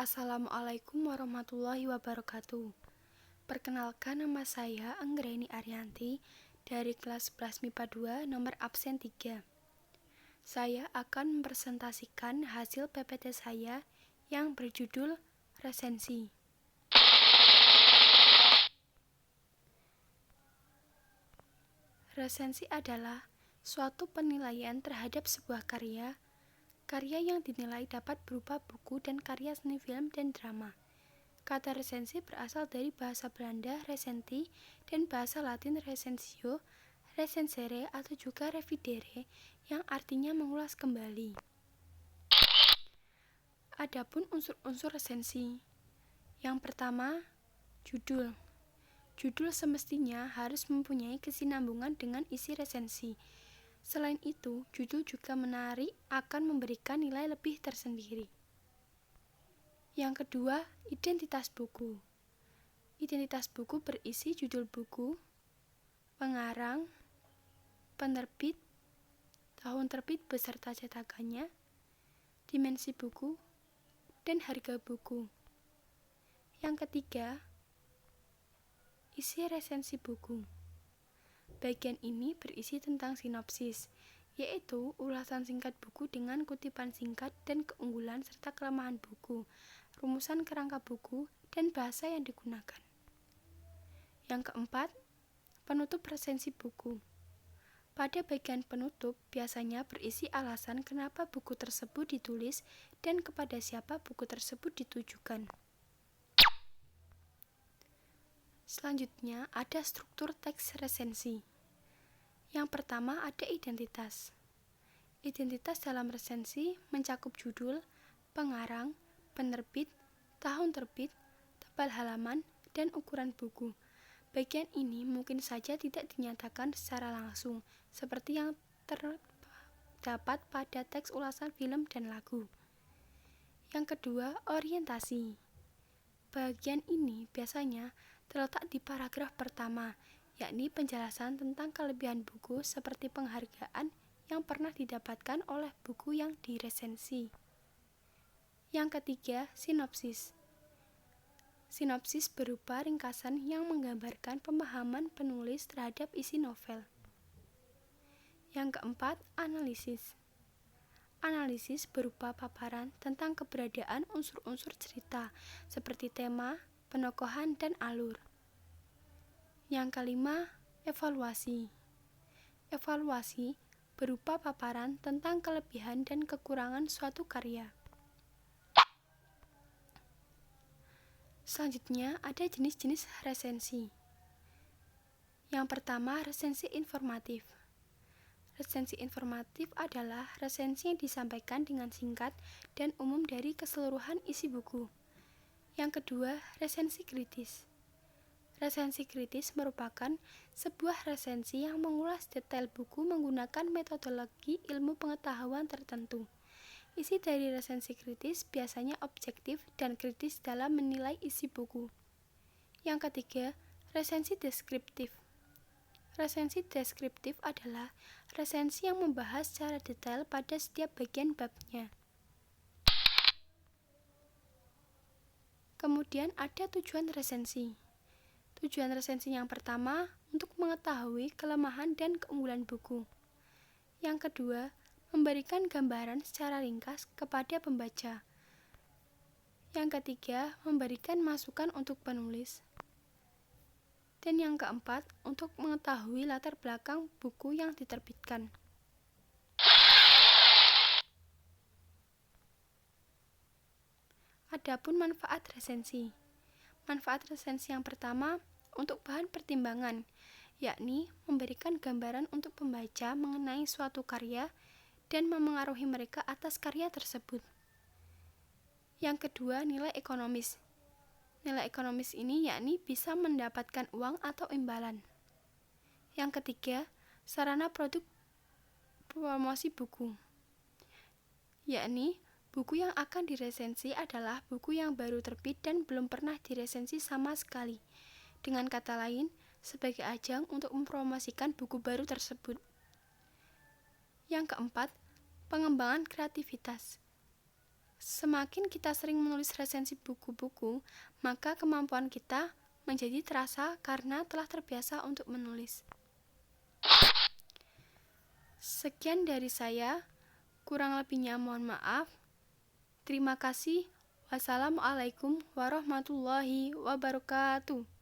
Assalamualaikum warahmatullahi wabarakatuh. Perkenalkan, nama saya Anggreni Arianti dari kelas 11 MIPA 2 nomor absen 3. Saya akan mempresentasikan hasil PPT saya yang berjudul resensi. Resensi adalah suatu penilaian terhadap sebuah karya yang dinilai dapat berupa buku dan karya seni film dan drama. Kata resensi berasal dari bahasa Belanda recenti dan bahasa Latin recensio, recensere atau juga revidere yang artinya mengulas kembali. Adapun unsur-unsur resensi. Yang pertama, judul. Judul semestinya harus mempunyai kesinambungan dengan isi resensi. Selain itu, judul juga menarik akan memberikan nilai lebih tersendiri. Yang kedua, identitas buku. Identitas buku berisi judul buku, pengarang, penerbit, tahun terbit beserta cetakannya, dimensi buku, dan harga buku. Yang ketiga, isi resensi buku. Bagian ini berisi tentang sinopsis, yaitu ulasan singkat buku dengan kutipan singkat dan keunggulan serta kelemahan buku, rumusan kerangka buku, dan bahasa yang digunakan. Yang keempat, penutup resensi buku. Pada bagian penutup biasanya berisi alasan kenapa buku tersebut ditulis dan kepada siapa buku tersebut ditujukan. Selanjutnya ada struktur teks resensi. Yang pertama ada identitas. Identitas dalam resensi mencakup judul, pengarang, penerbit, tahun terbit, tebal halaman, dan ukuran buku. Bagian ini mungkin saja tidak dinyatakan secara langsung, seperti yang terdapat pada teks ulasan film dan lagu. Yang kedua, orientasi. Bagian ini biasanya terletak di paragraf pertama, yakni penjelasan tentang kelebihan buku seperti penghargaan yang pernah didapatkan oleh buku yang diresensi. Yang ketiga, sinopsis. Sinopsis berupa ringkasan yang menggambarkan pemahaman penulis terhadap isi novel. Yang keempat, analisis. Analisis berupa paparan tentang keberadaan unsur-unsur cerita, seperti tema, penokohan, dan alur. Yang kelima, evaluasi. Evaluasi berupa paparan tentang kelebihan dan kekurangan suatu karya. Selanjutnya, ada jenis-jenis resensi. Yang pertama, resensi informatif. Resensi informatif adalah resensi yang disampaikan dengan singkat dan umum dari keseluruhan isi buku. Yang kedua, resensi kritis. Resensi kritis merupakan sebuah resensi yang mengulas detail buku menggunakan metodologi ilmu pengetahuan tertentu. Isi dari resensi kritis biasanya objektif dan kritis dalam menilai isi buku. Yang ketiga, resensi deskriptif. Resensi deskriptif adalah resensi yang membahas secara detail pada setiap bagian babnya. Kemudian ada tujuan resensi. Tujuan resensi yang pertama untuk mengetahui kelemahan dan keunggulan buku. Yang kedua, memberikan gambaran secara ringkas kepada pembaca. Yang ketiga, memberikan masukan untuk penulis. Dan yang keempat, untuk mengetahui latar belakang buku yang diterbitkan. Adapun manfaat resensi. Manfaat resensi yang pertama untuk bahan pertimbangan, yakni memberikan gambaran untuk pembaca mengenai suatu karya dan memengaruhi mereka atas karya tersebut. Yang kedua, nilai ekonomis. Nilai ekonomis ini yakni bisa mendapatkan uang atau imbalan. Yang ketiga, sarana produk promosi buku, yakni buku yang akan diresensi adalah buku yang baru terbit dan belum pernah diresensi sama sekali. Dengan kata lain, sebagai ajang untuk mempromosikan buku baru tersebut. Yang keempat, pengembangan kreativitas. Semakin kita sering menulis resensi buku-buku, maka kemampuan kita menjadi terasa karena telah terbiasa untuk menulis. Sekian dari saya, kurang lebihnya mohon maaf. Terima kasih. Wassalamualaikum warahmatullahi wabarakatuh.